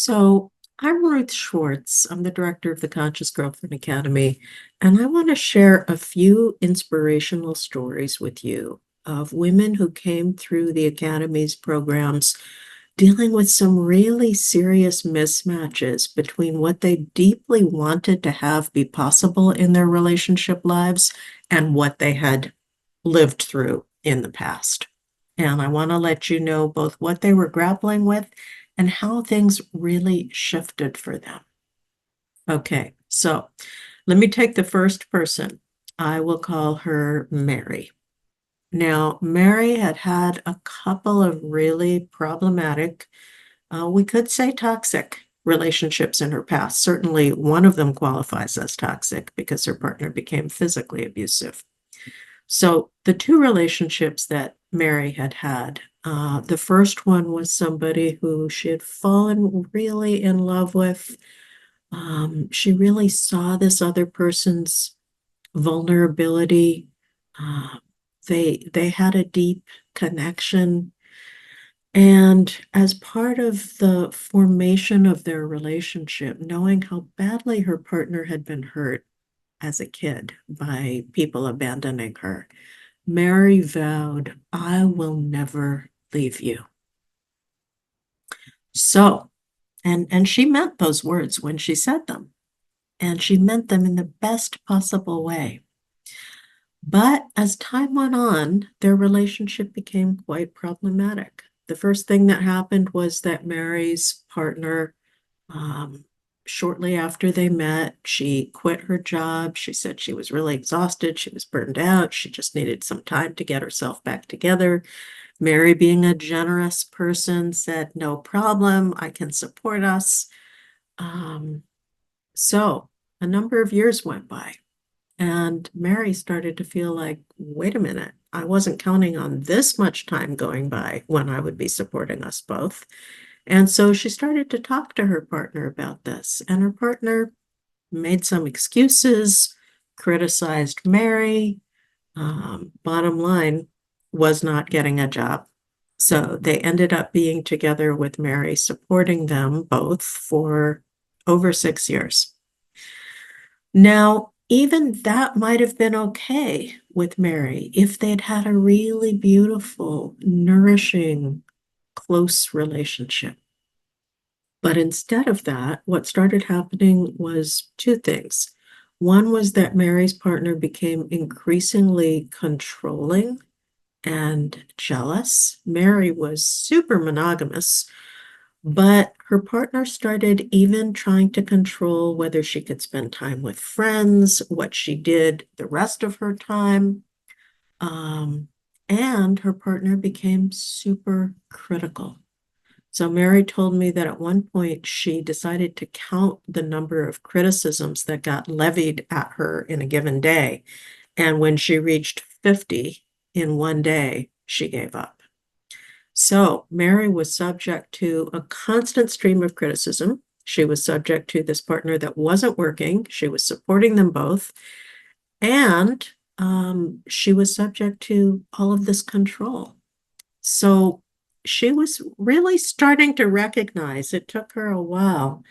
So, I'm Ruth Schwartz. I'm the director of the Conscious Girlfriend Academy, and I want to share a few inspirational stories with you of women who came through the Academy's programs dealing with some really serious mismatches between what they deeply wanted to have be possible in their relationship lives and what they had lived through in the past. And I want to let you know both what they were grappling with and how things really shifted for them. Okay, so let me take the first person. I will call her Mary. Now, Mary had had a couple of really problematic, we could say toxic relationships in her past. Certainly, one of them qualifies as toxic because her partner became physically abusive. So the two relationships that Mary had had, the first one was somebody who she had fallen really in love with. She really saw this other person's vulnerability. Uh, they had a deep connection. And as part of the formation of their relationship, knowing how badly her partner had been hurt as a kid by people abandoning her, Mary vowed, I will never leave you. So, and she meant those words when she said them, and she meant them in the best possible way. But as time went on, their relationship became quite problematic. The first thing that happened was that Mary's partner, um, shortly after they met, she quit her job. She said she was really exhausted. She was burned out. She just needed some time to get herself back together. Mary, being a generous person, said, no problem, I can support us. Um, so a number of years went by, and Mary started to feel like, wait a minute, I wasn't counting on this much time going by when I would be supporting us both. And so she started to talk to her partner about this, and her partner made some excuses, criticized Mary. Bottom line, was not getting a job. So they ended up being together with Mary, supporting them both for over 6 years. Now, even that might have been okay with Mary if they'd had a really beautiful, nourishing, close relationship. But instead of that, what started happening was two things. One was that Mary's partner became increasingly controlling and jealous. Mary was super monogamous, but her partner started even trying to control whether she could spend time with friends, what she did the rest of her time. Um, and her partner became super critical. So Mary told me that at one point she decided to count the number of criticisms that got levied at her in a given day. And when she reached 50 in one day, she gave up. So Mary was subject to a constant stream of criticism. She was subject to this partner that wasn't working. She was supporting them both. And she was subject to all of this control. So she was really starting to recognize, it took her a while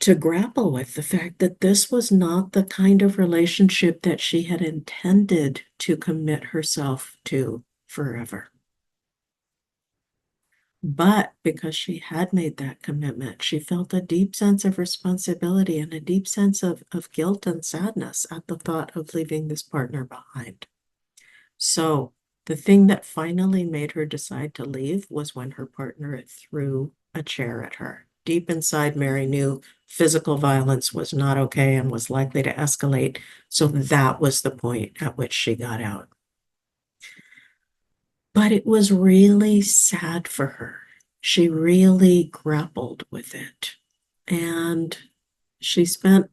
to grapple with the fact that this was not the kind of relationship that she had intended to commit herself to forever. But because she had made that commitment, she felt a deep sense of responsibility and a deep sense of guilt and sadness at the thought of leaving this partner behind. So the thing that finally made her decide to leave was when her partner threw a chair at her. Deep inside, Mary knew physical violence was not okay and was likely to escalate. So that was the point at which she got out. But it was really sad for her. She really grappled with it. And she spent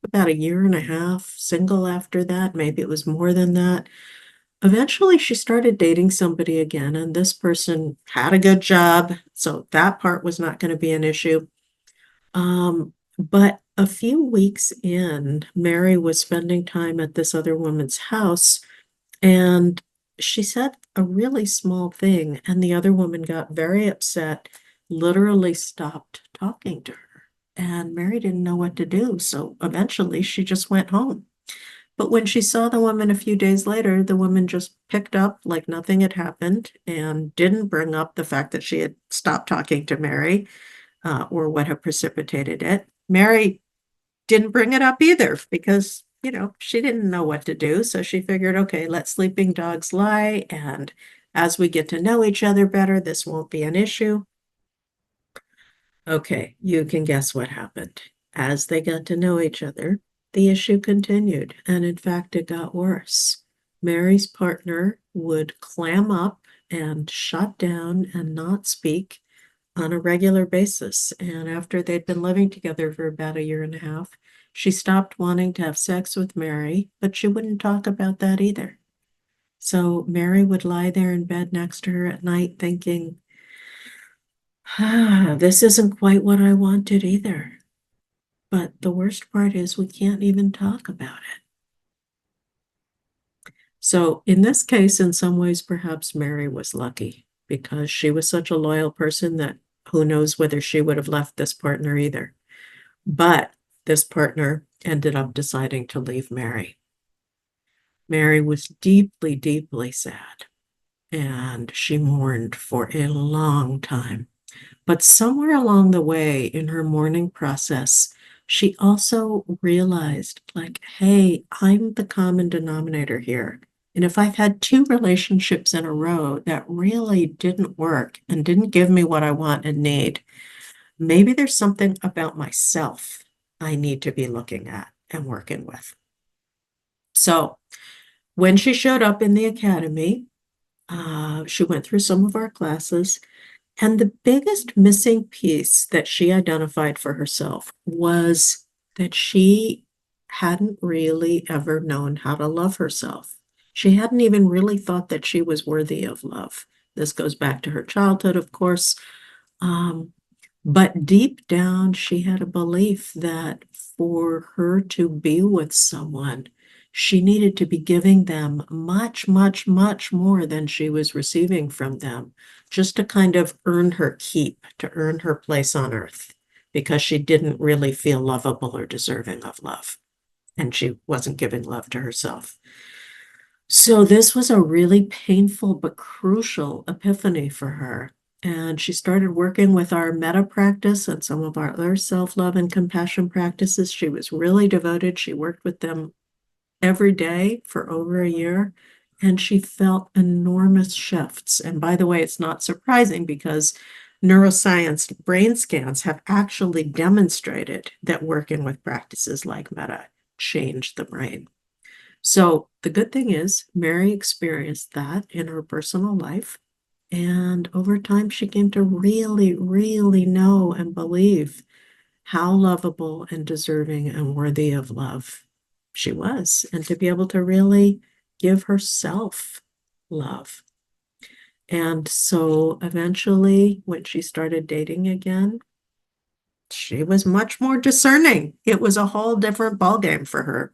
about a year and a half single after that. Maybe it was more than that. Eventually, she started dating somebody again, and this person had a good job, so that part was not going to be an issue. But a few weeks in, Mary was spending time at this other woman's house, and she said a really small thing, and the other woman got very upset, literally stopped talking to her. And Mary didn't know what to do. So eventually she just went home. But when she saw the woman a few days later, the woman just picked up like nothing had happened and didn't bring up the fact that she had stopped talking to Mary, or what had precipitated it. Mary didn't bring it up either because, she didn't know what to do. So she figured, okay, let sleeping dogs lie. And as we get to know each other better, this won't be an issue. Okay, you can guess what happened. As they got to know each other, the issue continued, and in fact, it got worse. Mary's partner would clam up and shut down and not speak on a regular basis. And after they'd been living together for about a year and a half, she stopped wanting to have sex with Mary, but she wouldn't talk about that either. So Mary would lie there in bed next to her at night thinking, this isn't quite what I wanted either. But the worst part is we can't even talk about it. So in this case, in some ways, perhaps Mary was lucky because she was such a loyal person that who knows whether she would have left this partner either. But this partner ended up deciding to leave Mary. Mary was deeply, deeply sad, and she mourned for a long time. But somewhere along the way in her mourning process, she also realized, like, hey, I'm the common denominator here. And if I've had two relationships in a row that really didn't work and didn't give me what I want and need, maybe there's something about myself I need to be looking at and working with. So when she showed up in the academy, she went through some of our classes. And the biggest missing piece that she identified for herself was that she hadn't really ever known how to love herself. She hadn't even really thought that she was worthy of love. This goes back to her childhood, of course. Um, but deep down, she had a belief that for her to be with someone, she needed to be giving them much, much, much more than she was receiving from them, just to kind of earn her keep, to earn her place on earth, because she didn't really feel lovable or deserving of love. And she wasn't giving love to herself. So this was a really painful but crucial epiphany for her. And she started working with our meta practice and some of our other self-love and compassion practices. She was really devoted. She worked with them every day for over a year, and she felt enormous shifts. And by the way, it's not surprising because neuroscience brain scans have actually demonstrated that working with practices like meta change the brain. So the good thing is, Mary experienced that in her personal life. And over time, she came to really, really know and believe how lovable and deserving and worthy of love she was, and to be able to really give herself love. And so eventually, when she started dating again, she was much more discerning. It was a whole different ballgame for her.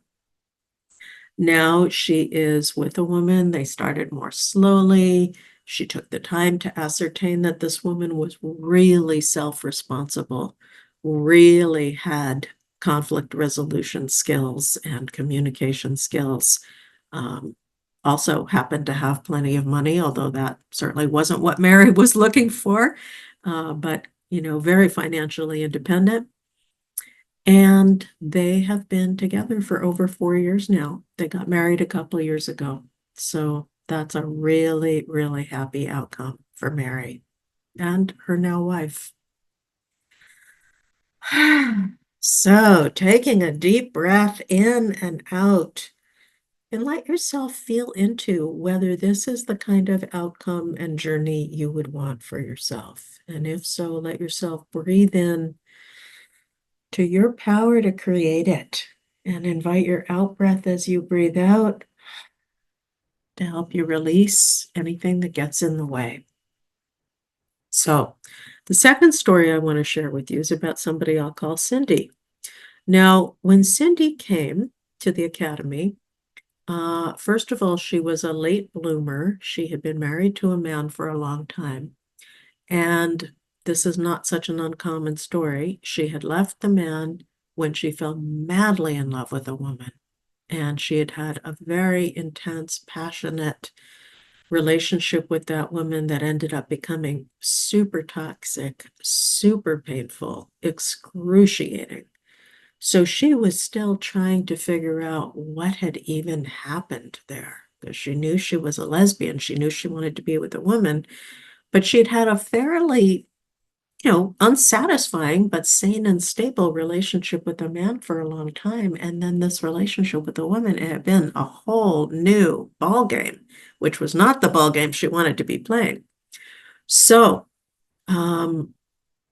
Now she is with a woman. They started more slowly. She took the time to ascertain that this woman was really self-responsible, really had conflict resolution skills and communication skills. Um, Also happened to have plenty of money, although that certainly wasn't what Mary was looking for, but very financially independent. And they have been together for over 4 years now. They got married a couple of years ago. So that's a really, really happy outcome for Mary and her now wife. So taking a deep breath in and out, and let yourself feel into whether this is the kind of outcome and journey you would want for yourself. And if so, let yourself breathe in to your power to create it, and invite your out breath as you breathe out to help you release anything that gets in the way. So, the second story I want to share with you is about somebody I'll call Cindy. Now, when Cindy came to the academy, first of all, she was a late bloomer. She had been married to a man for a long time. And this is not such an uncommon story. She had left the man when she fell madly in love with a woman. And she had had a very intense, passionate relationship with that woman that ended up becoming super toxic, super painful, excruciating. So she was still trying to figure out what had even happened there because she knew she was a lesbian. She knew she wanted to be with a woman, but she'd had a fairly, unsatisfying but sane and stable relationship with a man for a long time. And then this relationship with a woman, it had been a whole new ball game, which was not the ball game she wanted to be playing. So, um,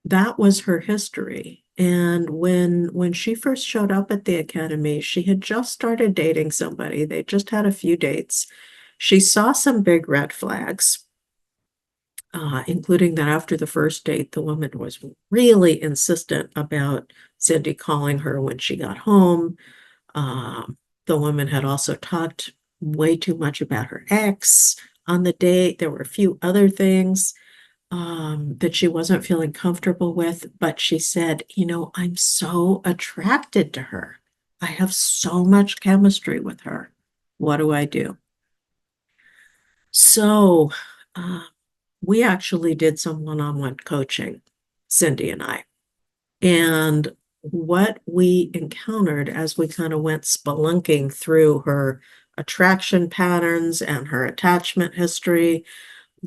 that was her history. And when she first showed up at the academy, she had just started dating somebody. They just had a few dates. She saw some big red flags, including that after the first date, the woman was really insistent about Cindy calling her when she got home. The woman had also talked way too much about her ex on the date. There were a few other things that she wasn't feeling comfortable with, but she said, I'm so attracted to her. I have so much chemistry with her. What do I do? So, uh, we actually did some one-on-one coaching, Cindy and I. And what we encountered as we kind of went spelunking through her attraction patterns and her attachment history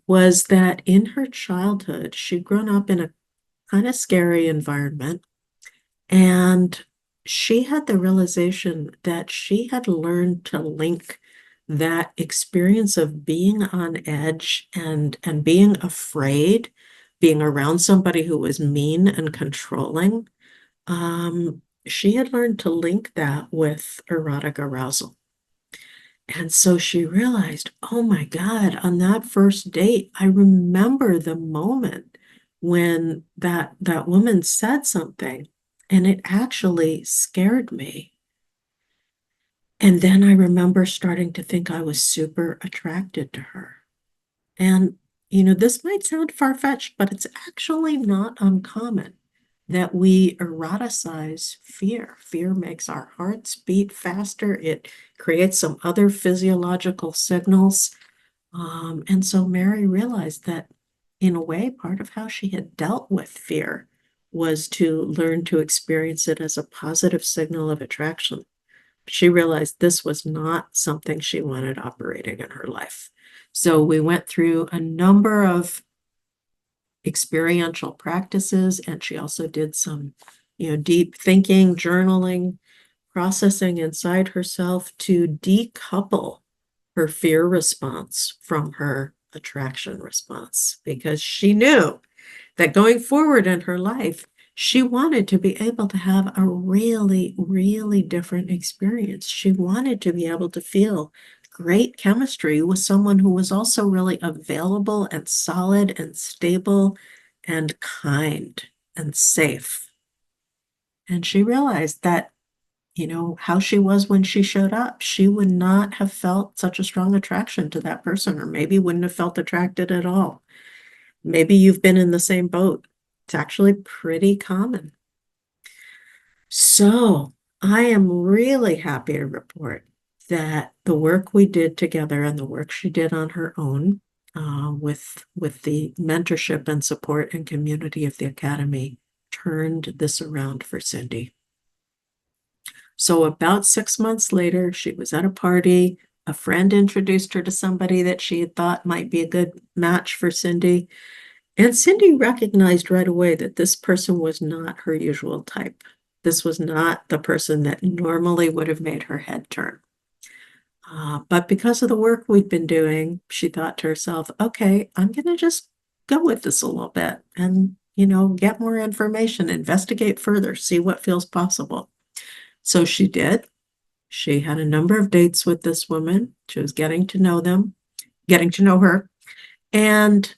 was that in her childhood, she'd grown up in a kind of scary environment. And she had the realization that she had learned to link that experience of being on edge and being afraid, being around somebody who was mean and controlling. She had learned to link that with erotic arousal. And so she realized, oh my God, on that first date, I remember the moment when that woman said something and it actually scared me. And then I remember starting to think I was super attracted to her. And, this might sound far-fetched, but it's actually not uncommon that we eroticize fear. Fear makes our hearts beat faster. It creates some other physiological signals. And so Mary realized that, in a way, part of how she had dealt with fear was to learn to experience it as a positive signal of attraction. She realized this was not something she wanted operating in her life. So we went through a number of experiential practices, and she also did some, deep thinking, journaling, processing inside herself to decouple her fear response from her attraction response because she knew that going forward in her life, she wanted to be able to have a really, really different experience. She wanted to be able to feel great chemistry with someone who was also really available and solid and stable and kind and safe. And she realized that, how she was when she showed up, she would not have felt such a strong attraction to that person, or maybe wouldn't have felt attracted at all. Maybe you've been in the same boat. It's actually pretty common. So I am really happy to report that the work we did together and the work she did on her own, with the mentorship and support and community of the Academy, turned this around for Cindy. So about 6 months later, she was at a party. A friend introduced her to somebody that she had thought might be a good match for Cindy. And Cindy recognized right away that this person was not her usual type. This was not the person that normally would have made her head turn. But because of the work we'd been doing, she thought to herself, okay, I'm going to just go with this a little bit and, get more information, investigate further, see what feels possible. So she did. She had a number of dates with this woman. She was getting to know them, getting to know her. And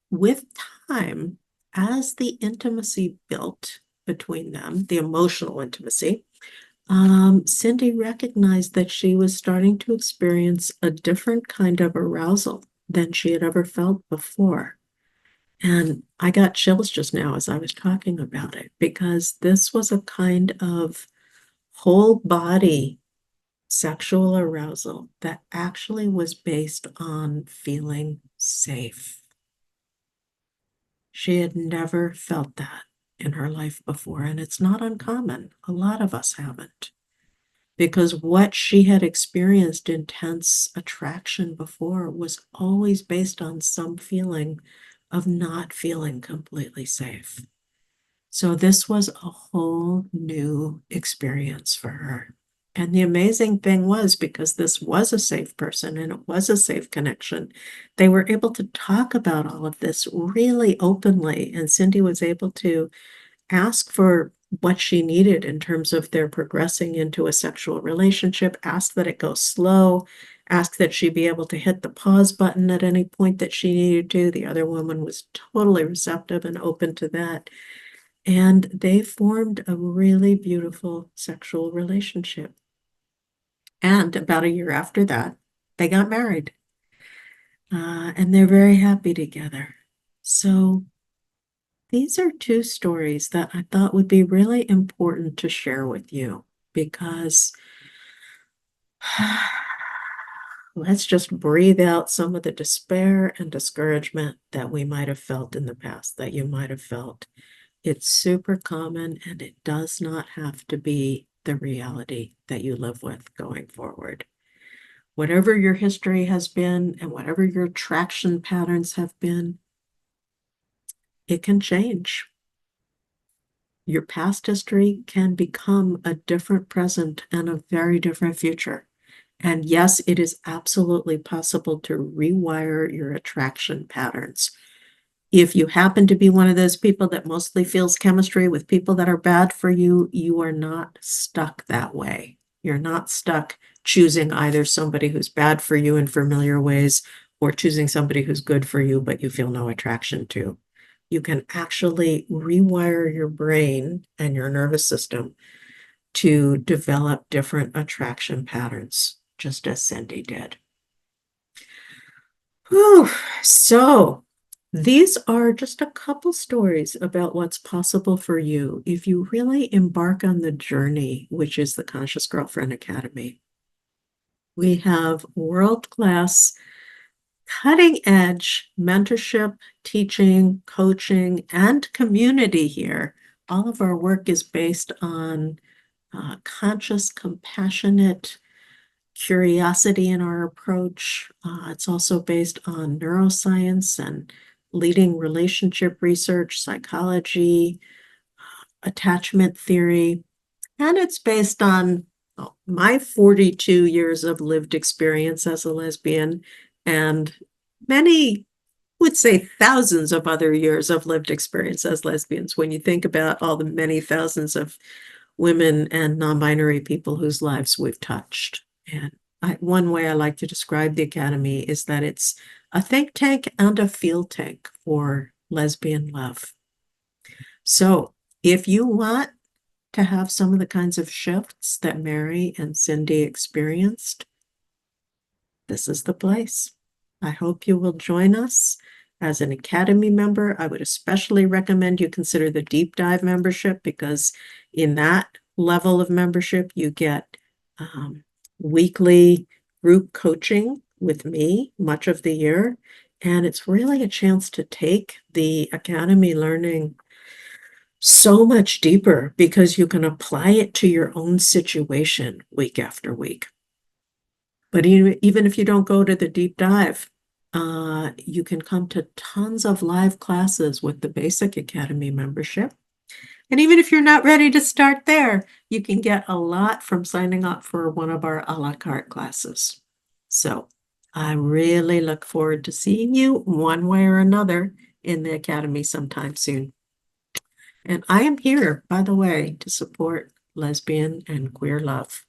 with time, as the intimacy built between them, the emotional intimacy, Cindy recognized that she was starting to experience a different kind of arousal than she had ever felt before. And I got chills just now as I was talking about it because this was a kind of whole body sexual arousal that actually was based on feeling safe. She had never felt that in her life before, and it's not uncommon. A lot of us haven't. Because what she had experienced intense attraction before was always based on some feeling of not feeling completely safe. So this was a whole new experience for her. And the amazing thing was, because this was a safe person and it was a safe connection, they were able to talk about all of this really openly. And Cindy was able to ask for what she needed in terms of their progressing into a sexual relationship, ask that it go slow, ask that she be able to hit the pause button at any point that she needed to. The other woman was totally receptive and open to that. And they formed a really beautiful sexual relationship. And about a year after that, they got married. And they're very happy together. So these are two stories that I thought would be really important to share with you because let's just breathe out some of the despair and discouragement that we might have felt in the past, that you might have felt. It's super common and it does not have to be the reality that you live with going forward. Whatever your history has been and whatever your attraction patterns have been, it can change. Your past history can become a different present and a very different future. And yes, it is absolutely possible to rewire your attraction patterns. If you happen to be one of those people that mostly feels chemistry with people that are bad for you, you are not stuck that way. You're not stuck choosing either somebody who's bad for you in familiar ways or choosing somebody who's good for you, but you feel no attraction to. You can actually rewire your brain and your nervous system to develop different attraction patterns, just as Cindy did. Whew. So, these are just a couple stories about what's possible for you if you really embark on the journey, which is the Conscious Girlfriend Academy. We have world-class, cutting-edge mentorship, teaching, coaching, and community here. All of our work is based on conscious, compassionate curiosity in our approach. It's also based on neuroscience and leading relationship research, psychology, attachment theory, and it's based on my 42 years of lived experience as a lesbian and many would say thousands of other years of lived experience as lesbians when you think about all the many thousands of women and non-binary people whose lives we've touched. And one way I like to describe the Academy is that it's a think tank and a feel tank for lesbian love. So if you want to have some of the kinds of shifts that Mary and Cindy experienced, this is the place. I hope you will join us as an Academy member. I would especially recommend you consider the deep dive membership because in that level of membership, you get weekly group coaching with me much of the year. And it's really a chance to take the Academy learning so much deeper because you can apply it to your own situation week after week. But even if you don't go to the deep dive, you can come to tons of live classes with the Basic Academy membership. And even if you're not ready to start there, you can get a lot from signing up for one of our a la carte classes. So I really look forward to seeing you one way or another in the Academy sometime soon. And I am here, by the way, to support lesbian and queer love.